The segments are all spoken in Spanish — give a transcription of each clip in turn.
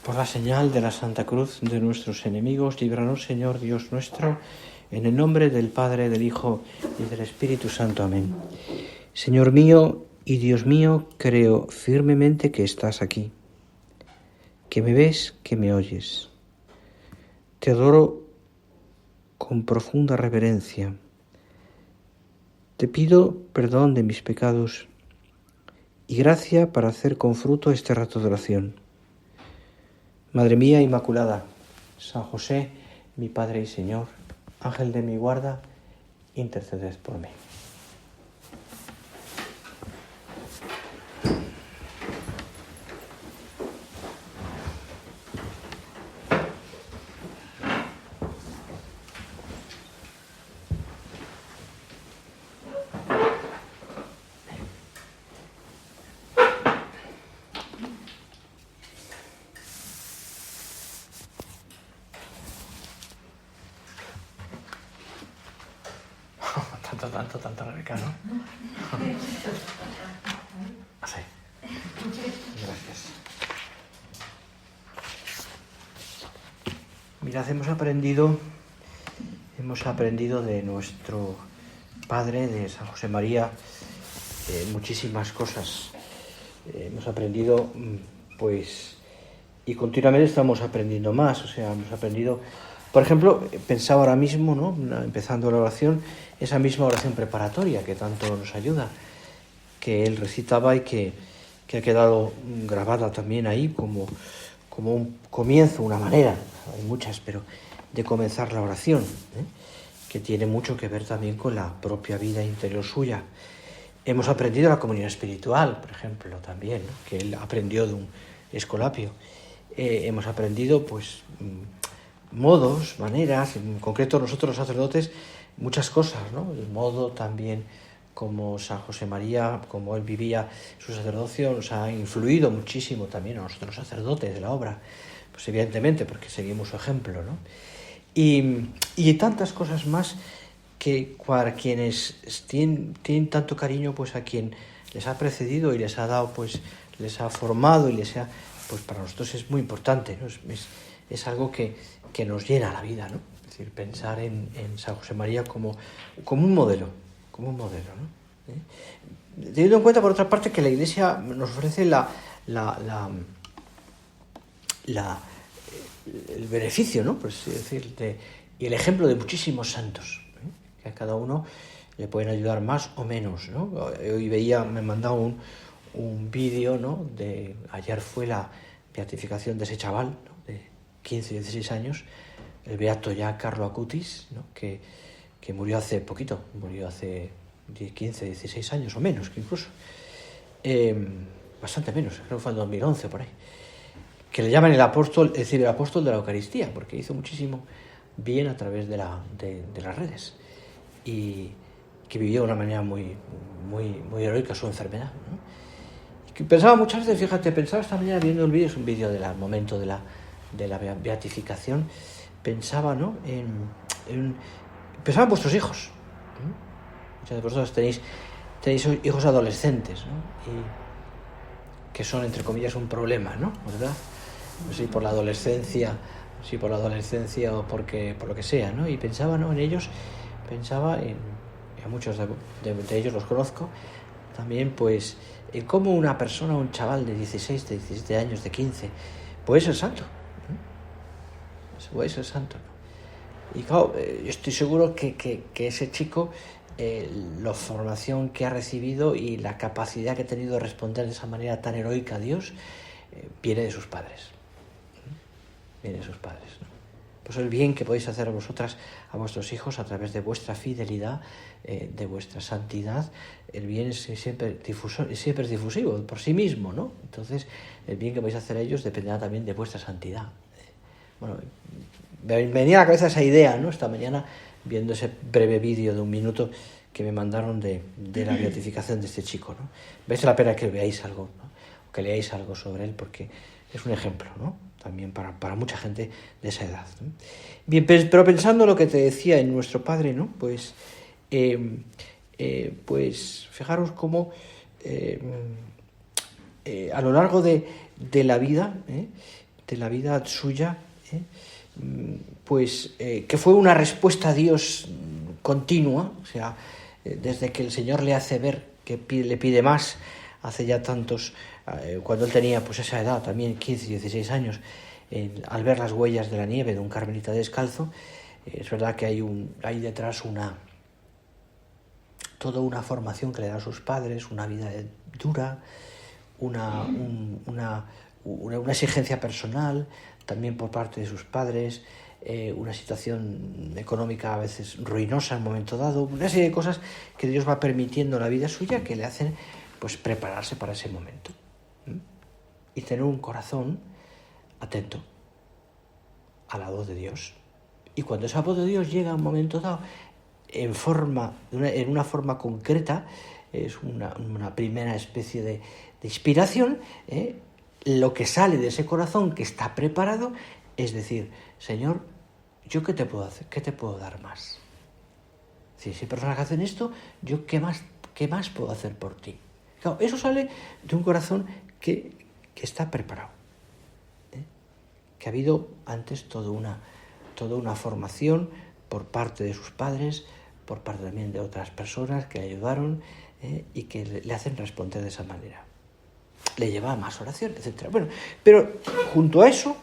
Por la señal de la Santa Cruz de nuestros enemigos, líbranos, Señor Dios nuestro, en el nombre del Padre, del Hijo y del Espíritu Santo. Amén. Señor mío y Dios mío, creo firmemente que estás aquí, que me ves, que me oyes. Te adoro con profunda reverencia. Te pido perdón de mis pecados y gracia para hacer con fruto este rato de oración. Madre mía Inmaculada, San José, mi Padre y Señor, Ángel de mi guarda, interceded por mí. Tanta rebeca, ¿no? Así. Gracias. Mirad, hemos aprendido de nuestro Padre, de San José María, muchísimas cosas. Hemos aprendido, pues, y continuamente estamos aprendiendo más. O sea, hemos aprendido, por ejemplo, pensaba ahora mismo, ¿no? Empezando la oración, esa misma oración preparatoria que tanto nos ayuda, que él recitaba y que ha quedado grabada también ahí como un comienzo, una manera, hay muchas, pero de comenzar la oración, que tiene mucho que ver también con la propia vida interior suya. Hemos aprendido la comunión espiritual, por ejemplo, también, ¿no? Que él aprendió de un escolapio. Hemos aprendido, pues, modos, maneras, en concreto nosotros los sacerdotes, muchas cosas, ¿no? El modo también como San José María, como él vivía su sacerdocio, nos ha influido muchísimo también a nosotros los sacerdotes de la obra, pues evidentemente porque seguimos su ejemplo, ¿no? Y tantas cosas más que para quienes tienen tanto cariño, pues a quien les ha precedido y les ha dado, pues les ha formado y les ha, pues para nosotros es muy importante, ¿no? Es algo que nos llena la vida, ¿no? Es decir, pensar en San José María como un modelo, ¿no? Teniendo en cuenta, por otra parte, que la Iglesia nos ofrece el beneficio, ¿no? Pues, es decir, y el ejemplo de muchísimos santos, que a cada uno le pueden ayudar más o menos, ¿no? Hoy me mandaba un vídeo, ¿no? Ayer fue la beatificación de ese chaval, ¿no? De 15, 16 años, el beato ya Carlo Acutis, ¿no? Que murió hace poquito, murió hace 15, 16 años o menos, que incluso. Bastante menos, creo que fue en 2011 por ahí. Que le llaman el apóstol de la Eucaristía, porque hizo muchísimo bien a través de las redes. Y que vivió de una manera muy, muy, muy heroica su enfermedad, ¿no? Y que pensaba muchas veces, fíjate, pensaba esta mañana viendo el vídeo, es un vídeo del momento de la beatificación, pensaba, ¿no? Pensaba en vuestros hijos. Muchos de vosotros tenéis hijos adolescentes, ¿no? Y que son, entre comillas, un problema, ¿no? ¿Verdad? No sé si por la adolescencia o por lo que sea, ¿no? Y pensaba, ¿no? En ellos, pensaba en a muchos de ellos los conozco, también, pues, en cómo una persona, un chaval de 16, de 17 años, de 15, puede ser santo, ¿no? Puede ser santo, ¿no? Y claro, yo estoy seguro que ese chico, la formación que ha recibido y la capacidad que ha tenido de responder de esa manera tan heroica a Dios, viene de sus padres. Viene de sus padres, ¿no? Pues el bien que podéis hacer a vosotras, a vuestros hijos, a través de vuestra fidelidad, de vuestra santidad, el bien es siempre es difusivo por sí mismo, ¿no? Entonces, el bien que vais a hacer a ellos dependerá también de vuestra santidad. Bueno, me venía a la cabeza esa idea, ¿no? Esta mañana, viendo ese breve vídeo de 1 minuto que me mandaron de la beatificación de este chico, ¿no? Merece la pena que veáis algo, ¿no? O que leáis algo sobre él, porque es un ejemplo, ¿no? También para mucha gente de esa edad, ¿no? Bien, pero pensando lo que te decía en nuestro Padre, ¿no? Pues fijaros cómo a lo largo de la vida, de la vida suya, pues que fue una respuesta a Dios continua, o sea, desde que el Señor le hace ver que le pide más, hace ya tantos, cuando él tenía pues esa edad, también 15, 16 años, al ver las huellas de la nieve de un carmelita descalzo, es verdad que hay detrás toda una formación que le da a sus padres, una vida dura, una exigencia personal, también por parte de sus padres, una situación económica a veces ruinosa en un momento dado, una serie de cosas que Dios va permitiendo en la vida suya que le hacen pues prepararse para ese momento y tener un corazón atento a la voz de Dios. Y cuando esa voz de Dios llega a un momento dado en una forma concreta, es una primera especie de inspiración, lo que sale de ese corazón que está preparado es decir, Señor, ¿yo qué te puedo hacer? ¿Qué te puedo dar más? Si hay personas que hacen esto, ¿yo qué más puedo hacer por ti? Claro, eso sale de un corazón que está preparado, que ha habido antes toda una formación por parte de sus padres, por parte también de otras personas que le ayudaron y que le hacen responder de esa manera. Le lleva a más oración, etc. Bueno, pero junto a eso,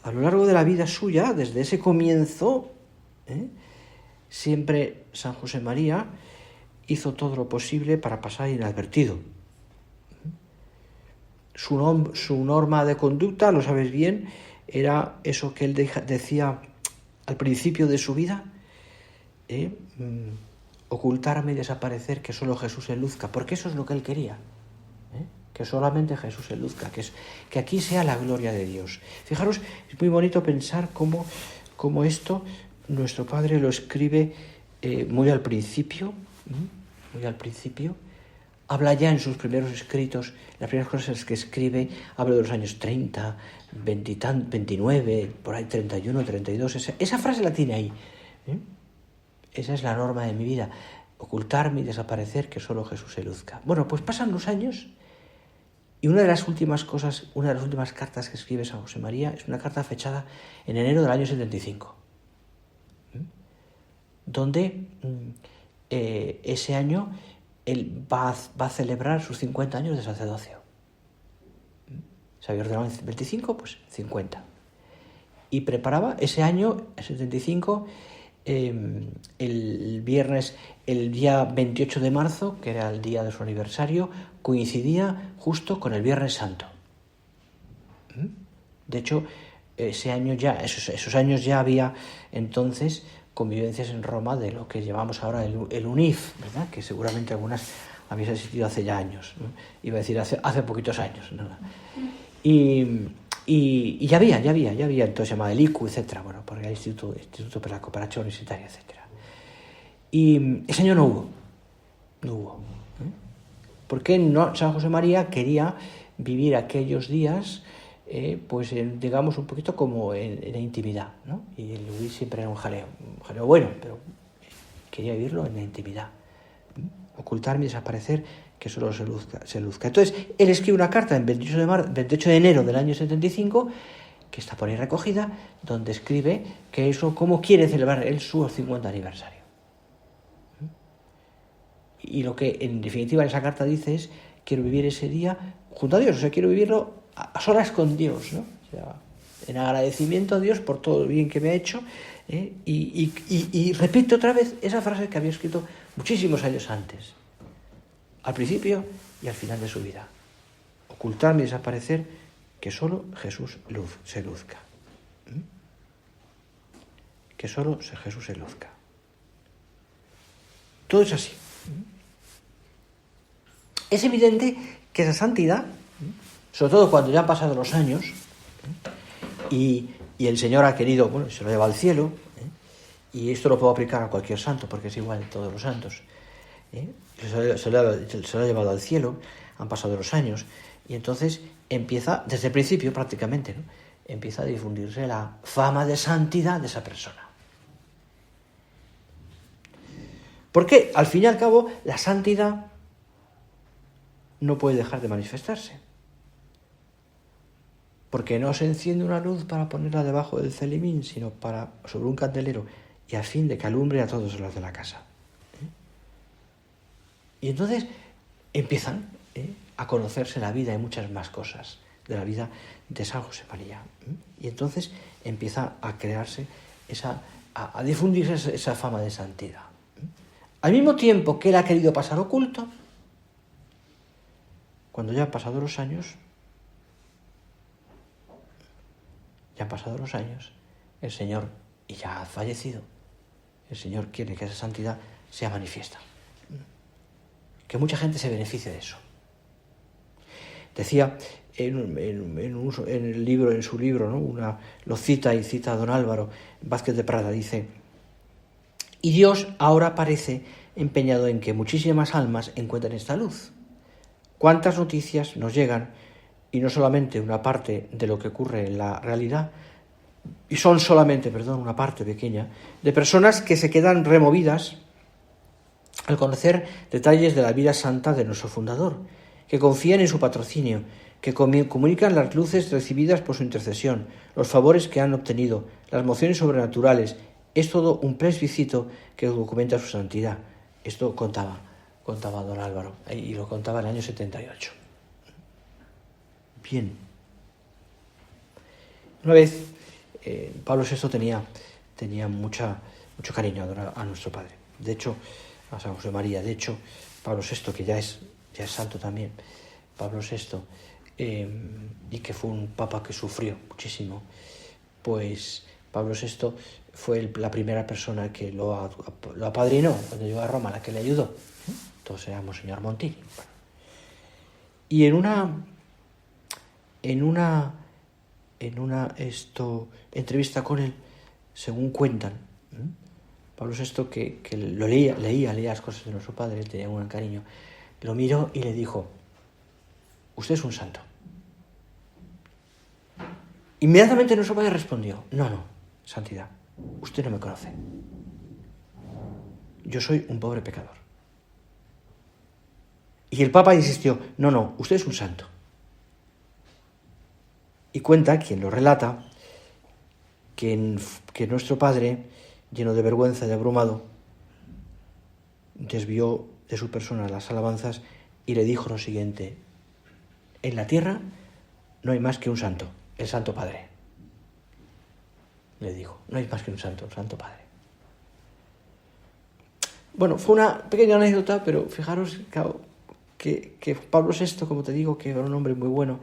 a lo largo de la vida suya, desde ese comienzo, siempre San José María hizo todo lo posible para pasar inadvertido. Su norma de conducta, lo sabes bien, era eso que él decía al principio de su vida, ocultarme y desaparecer, que solo Jesús se luzca, porque eso es lo que él quería, que solamente Jesús se luzca, que aquí sea la gloria de Dios. Fijaros, es muy bonito pensar cómo esto nuestro Padre lo escribe muy al principio, habla ya en sus primeros escritos, las primeras cosas que escribe, habla de los años 30, 29, por ahí 31, 32, esa frase la tiene ahí. Esa es la norma de mi vida, ocultarme y desaparecer, que solo Jesús se luzca. Bueno, pues pasan los años y una de las últimas cartas que escribe San José María es una carta fechada en enero del año 75, donde ese año él va a celebrar sus 50 años de sacerdocio. Se había ordenado en 25, pues 50. Y preparaba ese año, el 75, el día 28 de marzo, que era el día de su aniversario, coincidía justo con el Viernes Santo. De hecho, esos años ya había entonces convivencias en Roma de lo que llamamos ahora el UNIF, ¿verdad? Que seguramente algunas habéis asistido hace ya años, ¿no? Iba a decir hace poquitos años, ¿no? Y ya había, entonces se llamaba el ICU, etcétera, bueno, porque el Instituto para la Cooperación Universitaria, etcétera. Y ese año no hubo. Porque San José María quería vivir aquellos días, pues digamos un poquito como en la intimidad, ¿no? Y el Luis siempre era un jaleo bueno, pero quería vivirlo en la intimidad, ocultarme y desaparecer, que solo se luzca. Entonces, él escribe una carta en 28 de enero del año 75, que está por ahí recogida, donde escribe que cómo quiere celebrar él su 50 aniversario. Y lo que en definitiva en esa carta dice es: quiero vivir ese día junto a Dios, o sea, quiero vivirlo a solas con Dios, ¿no? O sea, en agradecimiento a Dios por todo el bien que me ha hecho, y repite otra vez esa frase que había escrito muchísimos años antes, al principio y al final de su vida: ocultarme y desaparecer, que solo Jesús se luzca. Que solo Jesús se luzca. Todo es así. Es evidente que esa santidad, sobre todo cuando ya han pasado los años, y el Señor ha querido, se lo lleva al cielo, y esto lo puedo aplicar a cualquier santo, porque es igual en todos los santos, se lo ha llevado al cielo, han pasado los años, y entonces empieza, desde el principio prácticamente, ¿no? Empieza a difundirse la fama de santidad de esa persona. Porque, al fin y al cabo, la santidad no puede dejar de manifestarse. porque no se enciende una luz para ponerla debajo del celimín, sino sobre un candelero, y a fin de que alumbre a todos los de la casa. Y entonces empiezan a conocerse la vida y muchas más cosas de la vida de San José María. Y entonces empieza a crearse a difundirse esa fama de santidad. Al mismo tiempo que él ha querido pasar oculto, cuando ya han pasado los años, el Señor, y ya ha fallecido, el Señor quiere que esa santidad sea manifiesta. Que mucha gente se beneficie de eso. Decía en su libro, ¿no? Lo cita a don Álvaro Vázquez de Prada, dice: y Dios ahora parece empeñado en que muchísimas almas encuentren esta luz. ¿Cuántas noticias nos llegan? Y no solamente una parte de lo que ocurre en la realidad, y son solamente, una parte pequeña, de personas que se quedan removidas al conocer detalles de la vida santa de nuestro fundador, que confían en su patrocinio, que comunican las luces recibidas por su intercesión, los favores que han obtenido, las mociones sobrenaturales. Es todo un plebiscito que documenta su santidad. Esto contaba don Álvaro, y lo contaba en el año 78. Bien. Una vez Pablo VI tenía mucho cariño a nuestro Padre. De hecho, a San José María. De hecho, Pablo VI, que ya es santo también, Pablo VI, y que fue un papa que sufrió muchísimo, pues Pablo VI fue la primera persona que lo apadrinó cuando llegó a Roma, la que le ayudó. Entonces era Monseñor Montini. Y en una entrevista con él, según cuentan, Pablo VI, que lo leía las cosas de nuestro Padre, él tenía un gran cariño, lo miró y le dijo: usted es un santo. Inmediatamente nuestro Padre respondió: no, santidad, usted no me conoce. Yo soy un pobre pecador. Y el Papa insistió: no, usted es un santo. Y cuenta quien lo relata que nuestro Padre, lleno de vergüenza y abrumado, desvió de su persona las alabanzas y le dijo lo siguiente: en la tierra no hay más que un santo, el Santo Padre. Le dijo: no hay más que un santo, el Santo Padre. Bueno, fue una pequeña anécdota, pero fijaros que Pablo VI, como te digo, que era un hombre muy bueno,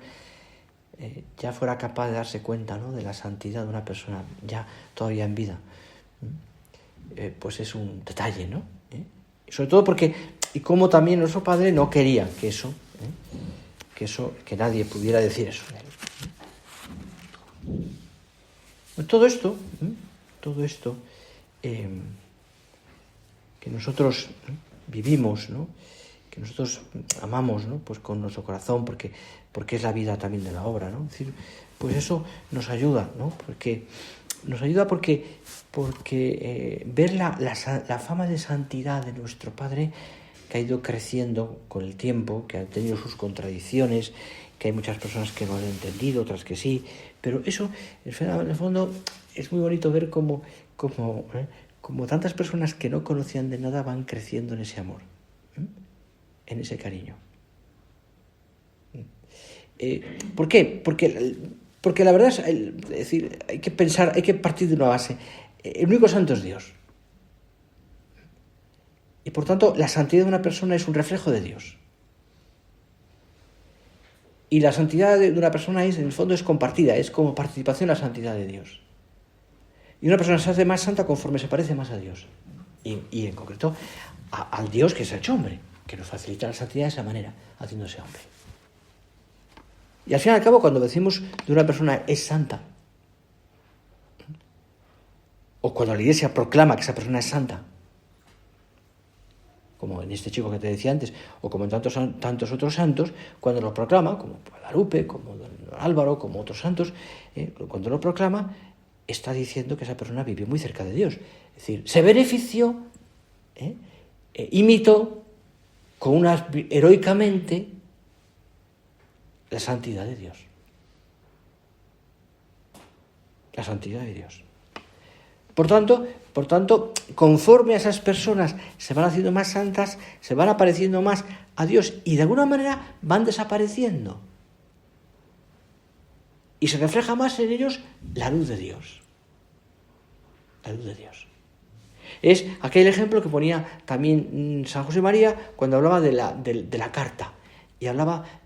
ya fuera capaz de darse cuenta, ¿no?, de la santidad de una persona ya todavía en vida. Pues es un detalle, ¿no? Y sobre todo porque, y como también nuestro Padre no quería que nadie pudiera decir eso de él. Todo esto que nosotros vivimos, ¿no?, que nosotros amamos, ¿no?, pues con nuestro corazón, porque es la vida también de la obra, ¿no? Es decir, pues eso nos ayuda, ¿no? Porque ver la fama de santidad de nuestro Padre, que ha ido creciendo con el tiempo, que ha tenido sus contradicciones, que hay muchas personas que no lo han entendido, otras que sí, pero eso, en el fondo, es muy bonito ver cómo tantas personas que no conocían de nada van creciendo en ese amor, en ese cariño. ¿Por qué? Porque la verdad es decir, hay que partir de una base. El único santo es Dios. Y por tanto, la santidad de una persona es un reflejo de Dios. Y la santidad de una persona en el fondo es compartida, es como participación en la santidad de Dios. Y una persona se hace más santa conforme se parece más a Dios. Y en concreto, al Dios que se ha hecho hombre, que nos facilita la santidad de esa manera, haciéndose hombre. Y al fin y al cabo, cuando decimos de una persona es santa, o cuando la Iglesia proclama que esa persona es santa, como en este chico que te decía antes, o como en tantos otros santos, cuando lo proclama, como Guadalupe, como don Álvaro, como otros santos, cuando lo proclama, está diciendo que esa persona vivió muy cerca de Dios. Es decir, se benefició, imitó heroicamente la santidad de Dios. la santidad de Dios. Por tanto, conforme a esas personas se van haciendo más santas, se van apareciendo más a Dios y de alguna manera van desapareciendo. Y se refleja más en ellos la luz de Dios. La luz de Dios. Es aquel ejemplo que ponía también San José María cuando hablaba de la carta. Y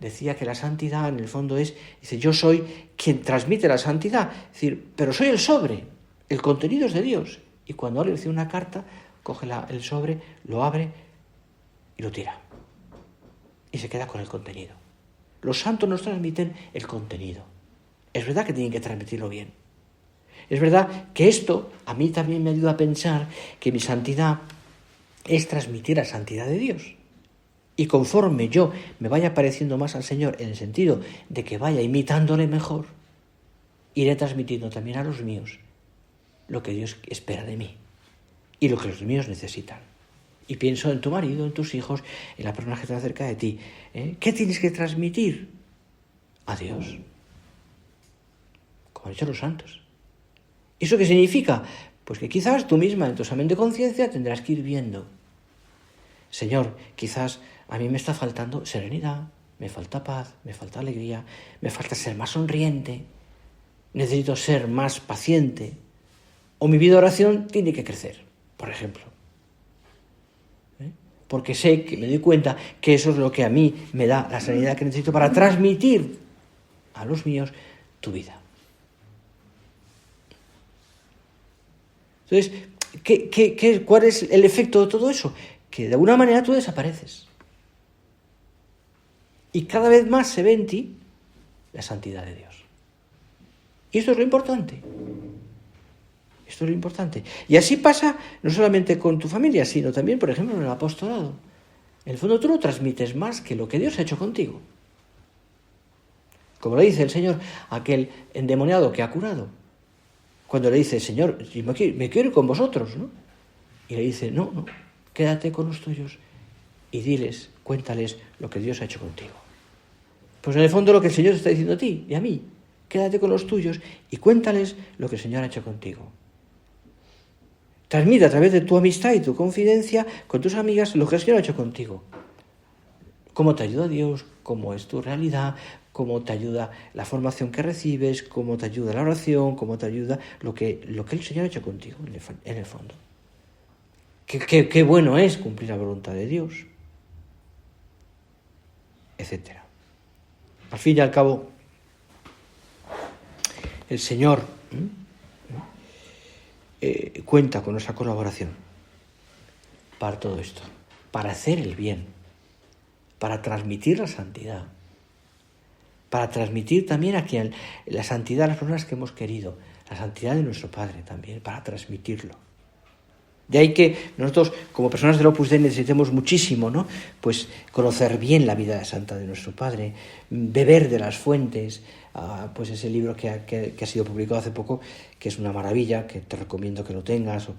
decía que la santidad en el fondo dice, yo soy quien transmite la santidad. Es decir, pero soy el sobre, el contenido es de Dios. Y cuando alguien recibe una carta, coge el sobre, lo abre y lo tira. Y se queda con el contenido. Los santos nos transmiten el contenido. Es verdad que tienen que transmitirlo bien. Es verdad que esto a mí también me ayuda a pensar que mi santidad es transmitir la santidad de Dios. Y conforme yo me vaya pareciendo más al Señor en el sentido de que vaya imitándole mejor, iré transmitiendo también a los míos lo que Dios espera de mí y lo que los míos necesitan. Y pienso en tu marido, en tus hijos, en la persona que está cerca de ti. ¿Qué tienes que transmitir? A Dios. Como han dicho los santos. ¿Eso qué significa? Pues que quizás tú misma en tu examen de conciencia tendrás que ir viendo. Señor, quizás a mí me está faltando serenidad, me falta paz, me falta alegría, me falta ser más sonriente, necesito ser más paciente, o mi vida de oración tiene que crecer, por ejemplo. Porque sé que me doy cuenta que eso es lo que a mí me da la serenidad que necesito para transmitir a los míos tu vida. Entonces, ¿cuál es el efecto de todo eso? Que de alguna manera tú desapareces. Y cada vez más se ve en ti la santidad de Dios. Y esto es lo importante. Esto es lo importante. Y así pasa no solamente con tu familia, sino también, por ejemplo, en el apostolado. En el fondo tú no transmites más que lo que Dios ha hecho contigo. Como le dice el Señor a aquel endemoniado que ha curado. Cuando le dice, Señor, me quiero ir con vosotros, ¿no? Y le dice, no, quédate con los tuyos y diles, cuéntales lo que Dios ha hecho contigo. Pues en el fondo lo que el Señor está diciendo a ti y a mí, quédate con los tuyos y cuéntales lo que el Señor ha hecho contigo. Transmite a través de tu amistad y tu confidencia con tus amigas lo que el Señor ha hecho contigo. Cómo te ayuda Dios, cómo es tu realidad, cómo te ayuda la formación que recibes, cómo te ayuda la oración, cómo te ayuda lo que el Señor ha hecho contigo en el fondo. Qué bueno es cumplir la voluntad de Dios, etcétera. Al fin y al cabo, el Señor cuenta con nuestra colaboración para todo esto, para hacer el bien, para transmitir la santidad, para transmitir también la santidad a las personas que hemos querido, la santidad de nuestro Padre también, para transmitirlo. De ahí que nosotros, como personas del Opus Dei, necesitemos muchísimo, ¿no? Pues conocer bien la vida santa de nuestro Padre, beber de las fuentes, pues ese libro que ha sido publicado hace poco, que es una maravilla, que te recomiendo que lo tengas, o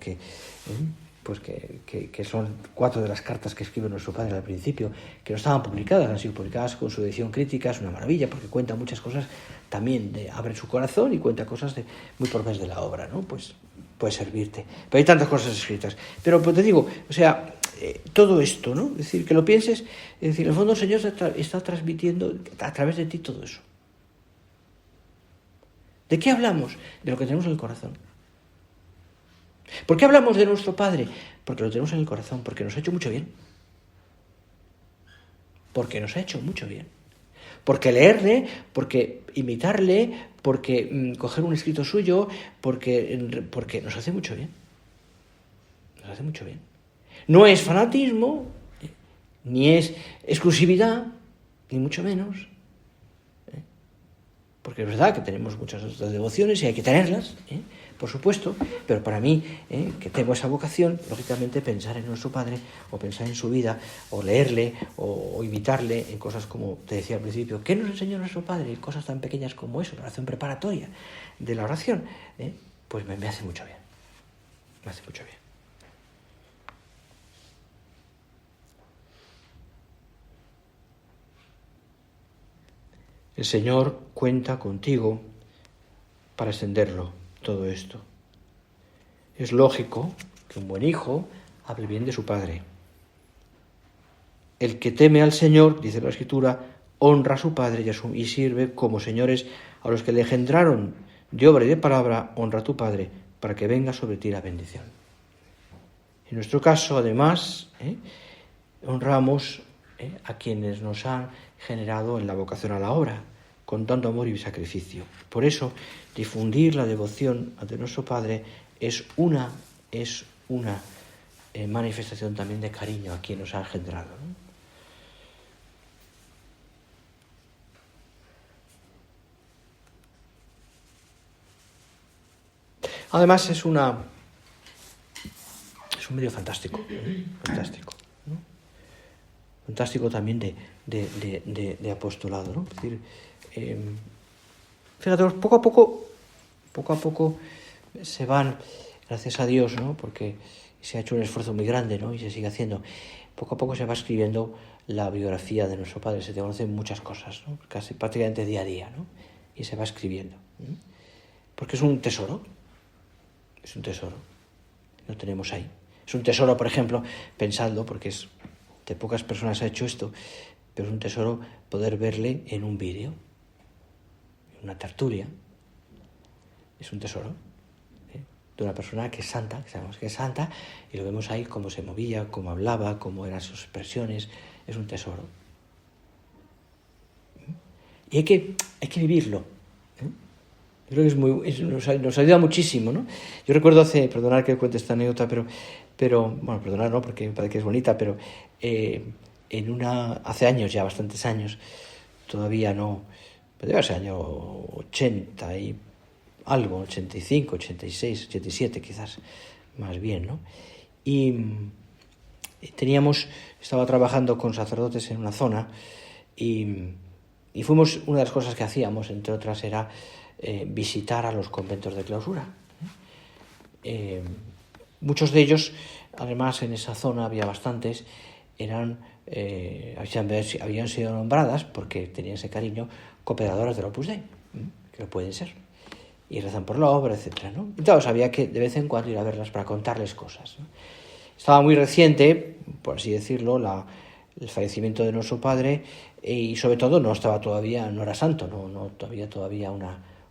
pues que son 4 de las cartas que escribe nuestro Padre al principio, que no estaban publicadas, han sido publicadas con su edición crítica, es una maravilla, porque cuenta muchas cosas también, abre su corazón y cuenta cosas muy propias de la obra, ¿no? Pues puede servirte. Pero hay tantas cosas escritas. Pero pues te digo, o sea, todo esto, ¿no? Es decir, que lo pienses, es decir, en el fondo el Señor está transmitiendo a través de ti todo eso. ¿De qué hablamos? De lo que tenemos en el corazón. ¿Por qué hablamos de nuestro Padre? Porque lo tenemos en el corazón, porque nos ha hecho mucho bien. Porque nos ha hecho mucho bien. Porque leerle, porque imitarle, porque coger un escrito suyo, porque nos hace mucho bien. Nos hace mucho bien. No es fanatismo, ni es exclusividad, ni mucho menos. Porque es verdad que tenemos muchas otras devociones y hay que tenerlas, por supuesto, pero para mí, que tengo esa vocación, lógicamente pensar en nuestro Padre, o pensar en su vida, o leerle, o imitarle en cosas como te decía al principio, ¿qué nos enseñó nuestro Padre? Cosas tan pequeñas como eso, la oración preparatoria de la oración, pues me hace mucho bien. Me hace mucho bien. El Señor cuenta contigo para extenderlo todo esto. Es lógico que un buen hijo hable bien de su padre. El que teme al Señor, dice la Escritura, honra a su padre y sirve como señores a los que le engendraron de obra y de palabra, honra a tu padre, para que venga sobre ti la bendición. En nuestro caso, además, honramos a quienes nos han generado en la vocación a la obra, con tanto amor y sacrificio. Por eso, difundir la devoción ante nuestro Padre es una manifestación también de cariño a quien nos ha engendrado, ¿no? Además es un medio fantástico, ¿no? Fantástico también de apostolado, ¿no? Es decir, fíjate, poco a poco se van, gracias a Dios, ¿no? Porque se ha hecho un esfuerzo muy grande, ¿no? Y se sigue haciendo. Poco a poco se va escribiendo la biografía de nuestro padre, se te conocen muchas cosas, ¿no? Casi prácticamente día a día, ¿no? Y se va escribiendo, ¿no? Porque es un tesoro. Es un tesoro, lo tenemos ahí. Es un tesoro, por ejemplo, pensando, porque de pocas personas ha hecho esto, pero es un tesoro poder verle en un vídeo, en una tertulia. Es un tesoro, de una persona que es santa, que sabemos que es santa, y lo vemos ahí cómo se movía, cómo hablaba, cómo eran sus expresiones. Es un tesoro. Y hay que vivirlo. Yo creo que nos ayuda muchísimo, ¿no? Yo recuerdo perdonad que cuente esta anécdota, pero bueno, perdonad, ¿no? Porque me parece que es bonita, pero hace años ya, bastantes años, todavía no, pero debe ser año 80 y algo, 85, 86, 87 quizás, más bien, ¿no? Y estaba trabajando con sacerdotes en una zona y fuimos, una de las cosas que hacíamos, entre otras, era visitar a los conventos de clausura. Muchos de ellos, además en esa zona había bastantes, habían sido nombradas, porque tenían ese cariño, cooperadoras del Opus Dei, que lo pueden ser, y rezan por la obra, etc., ¿no? Entonces había que de vez en cuando ir a verlas para contarles cosas, ¿no? Estaba muy reciente, por así decirlo, el fallecimiento de nuestro padre, y sobre todo no era santo, no todavía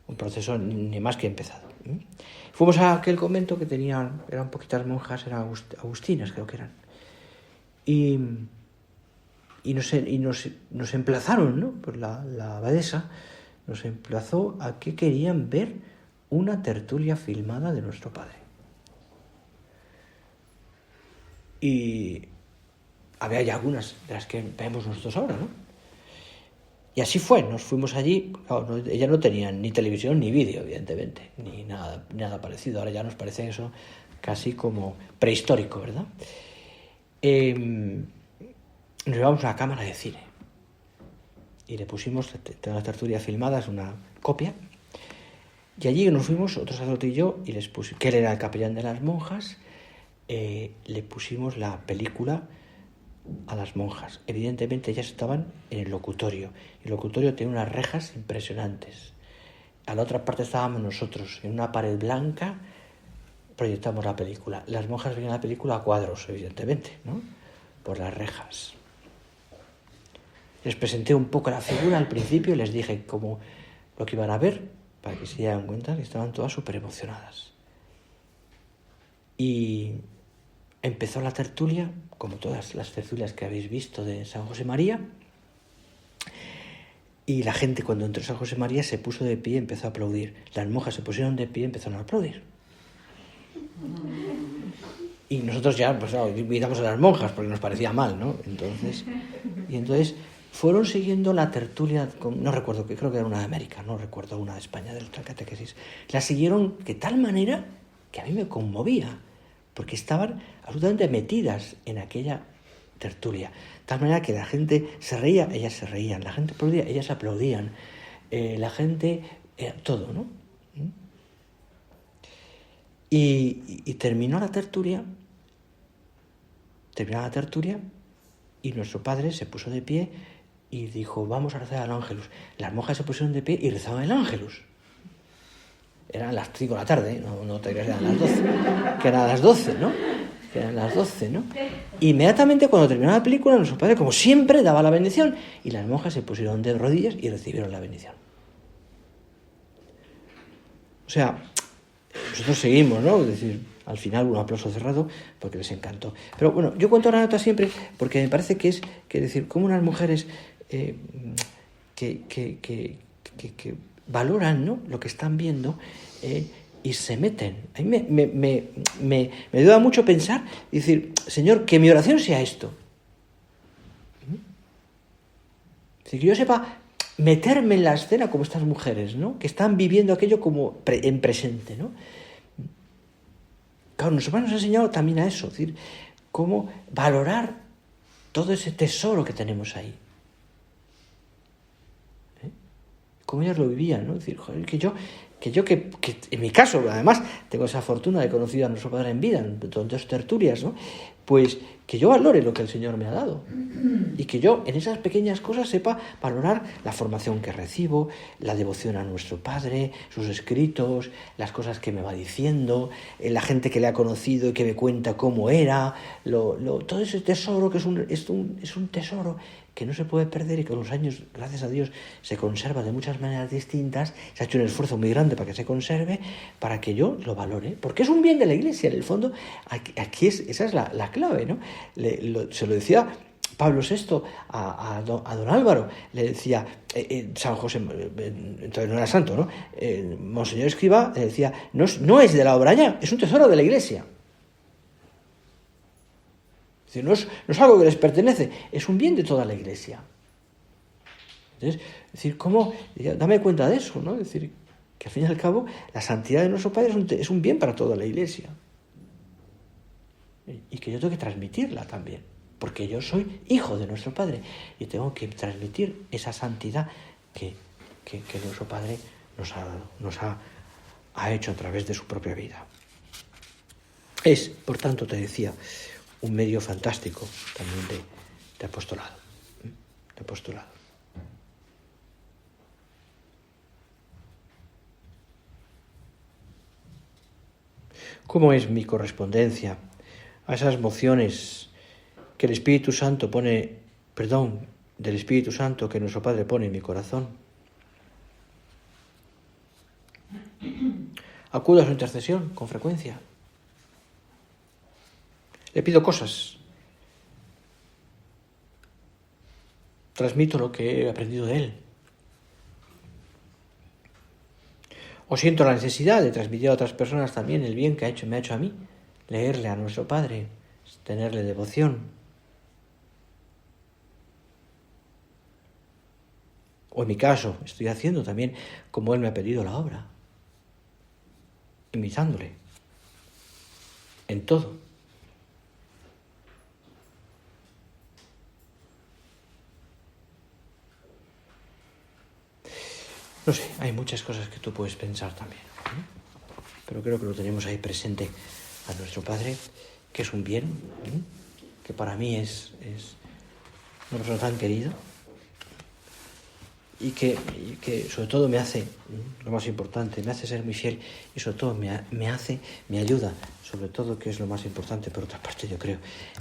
un proceso ni más que empezado. Fuimos a aquel convento que eran poquitas monjas, eran agustinas, creo que eran. Y nos emplazaron, ¿no? Pues la abadesa nos emplazó a que querían ver una tertulia filmada de nuestro padre. Y había ya algunas de las que vemos nosotros ahora, ¿no? Y así fue, nos fuimos allí. Claro, ella no tenía ni televisión ni vídeo, evidentemente, ni nada parecido. Ahora ya nos parece eso casi como prehistórico, ¿verdad? Nos llevamos una cámara de cine y le pusimos la tertulia filmada, es una copia. Y allí nos fuimos, otro sacerdote y yo, y que él era el capellán de las monjas, le pusimos la película a las monjas. Evidentemente ellas estaban en el locutorio. El locutorio tiene unas rejas impresionantes. A la otra parte estábamos nosotros, en una pared blanca proyectamos la película. Las monjas veían la película a cuadros, evidentemente, ¿no? Por las rejas. Les presenté un poco la figura al principio y les dije cómo lo que iban a ver, para que se dieran cuenta que estaban todas súper emocionadas. Y empezó la tertulia, como todas las tertulias que habéis visto de San José María, y la gente, cuando entró San José María, se puso de pie y empezó a aplaudir. Las monjas se pusieron de pie y empezaron a aplaudir. Y nosotros ya, pues claro, invitamos a las monjas porque nos parecía mal, ¿no? Entonces fueron siguiendo la tertulia, no recuerdo, creo que era una de América, no recuerdo, una de España, de la catequesis. La siguieron de tal manera que a mí me conmovía, porque estaban absolutamente metidas en aquella tertulia. De tal manera que la gente se reía, ellas se reían, la gente aplaudía, ellas aplaudían, la gente, todo, ¿no? Y terminó la tertulia y nuestro padre se puso de pie y dijo, vamos a rezar al Ángelus. Las monjas se pusieron de pie y rezaban el Ángelus. eran las 5 de la tarde, ¿eh? No te creas que eran las 12, que eran las 12, ¿no? Que eran las 12, ¿no? Inmediatamente cuando terminaba la película, nuestro padre, como siempre, daba la bendición y las monjas se pusieron de rodillas y recibieron la bendición. O sea, nosotros seguimos, ¿no? Es decir, al final un aplauso cerrado porque les encantó. Pero bueno, yo cuento la nota siempre porque me parece que es decir, como unas mujeres que valoran, ¿no?, lo que están viendo y se meten. A mí me ayuda mucho pensar y decir, Señor, que mi oración sea esto. Es decir, que yo sepa meterme en la escena como estas mujeres, ¿no?, que están viviendo aquello como en presente, ¿no? Claro, nosotros nos ha enseñado también a eso, es decir, cómo valorar todo ese tesoro que tenemos ahí. Cómo ellas lo vivían, ¿no? Es decir, joder, que en mi caso, además, tengo esa fortuna de conocer a nuestro Padre en vida, en dos tertulias, ¿no? Pues que yo valore lo que el Señor me ha dado. Y que yo, en esas pequeñas cosas, sepa valorar la formación que recibo, la devoción a nuestro Padre, sus escritos, las cosas que me va diciendo, la gente que le ha conocido y que me cuenta cómo era, todo ese tesoro que es un tesoro que no se puede perder y que con los años, gracias a Dios, se conserva de muchas maneras distintas. Se ha hecho un esfuerzo muy grande para que se conserve, para que yo lo valore, porque es un bien de la Iglesia, en el fondo. Esa es la clave, ¿no? Se lo decía Pablo VI a don Álvaro, le decía, San José, entonces no era santo, ¿no? Monseñor Escrivá le decía, no es de la obra ya, es un tesoro de la Iglesia. Es decir, no es algo que les pertenece, es un bien de toda la Iglesia. Entonces, es decir, dame cuenta de eso, ¿no? Es decir, que al fin y al cabo la santidad de nuestro Padre es un bien para toda la Iglesia. Y que yo tengo que transmitirla también, porque yo soy hijo de nuestro Padre y tengo que transmitir esa santidad que nuestro Padre nos ha hecho a través de su propia vida. Es, por tanto, te decía, un medio fantástico también de apostolado. De apostolado. ¿Cómo es mi correspondencia a esas mociones que el Espíritu Santo del Espíritu Santo que nuestro Padre pone en mi corazón? Acudo a su intercesión con frecuencia. Le pido cosas. Transmito lo que he aprendido de él. O siento la necesidad de transmitir a otras personas también el bien que me ha hecho a mí. Leerle a nuestro Padre, tenerle devoción. O en mi caso, estoy haciendo también como él me ha pedido la obra. Imitándole. En todo. No sé, hay muchas cosas que tú puedes pensar también, ¿no? Pero creo que lo tenemos ahí presente a nuestro Padre, que es un bien, ¿no?, que para mí es una persona tan querida y que sobre todo me hace, lo más importante, me hace ser muy fiel y sobre todo me ayuda, sobre todo, que es lo más importante, por otra parte yo creo,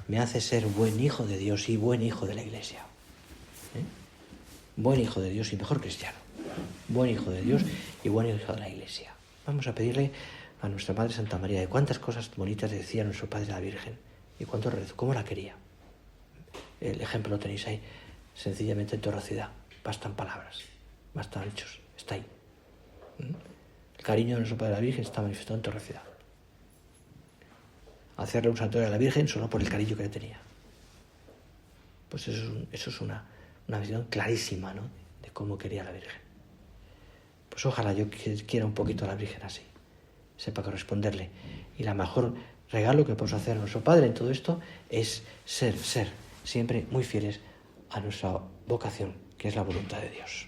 me hace ser buen hijo de Dios y buen hijo de la Iglesia. Buen hijo de Dios y mejor cristiano. Buen hijo de Dios y buen hijo de la Iglesia. Vamos a pedirle a nuestra Madre Santa María de cuántas cosas bonitas decía nuestro Padre la Virgen y cuánto rezo, cómo la quería. El ejemplo lo tenéis ahí, sencillamente en torracidad. Bastan palabras, bastan hechos, está ahí. El cariño de nuestro Padre la Virgen está manifestado en torracidad. Hacerle un santuario a la Virgen solo por el cariño que le tenía. Pues eso es una visión clarísima, ¿no?, de cómo quería a la Virgen. Pues ojalá yo quiera un poquito a la Virgen así, sepa corresponderle. Y la mejor regalo que podemos hacer a nuestro Padre en todo esto es ser siempre muy fieles a nuestra vocación, que es la voluntad de Dios.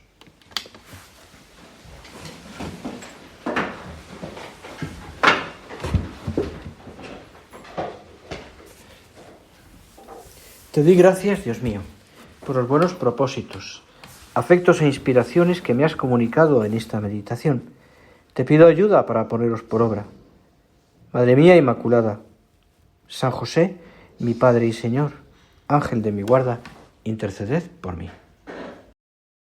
Te doy gracias, Dios mío, por los buenos propósitos, afectos e inspiraciones que me has comunicado en esta meditación. te pido ayuda para poneros por obra. Madre mía Inmaculada, San José, mi Padre y Señor, Ángel de mi guarda, interceded por mí.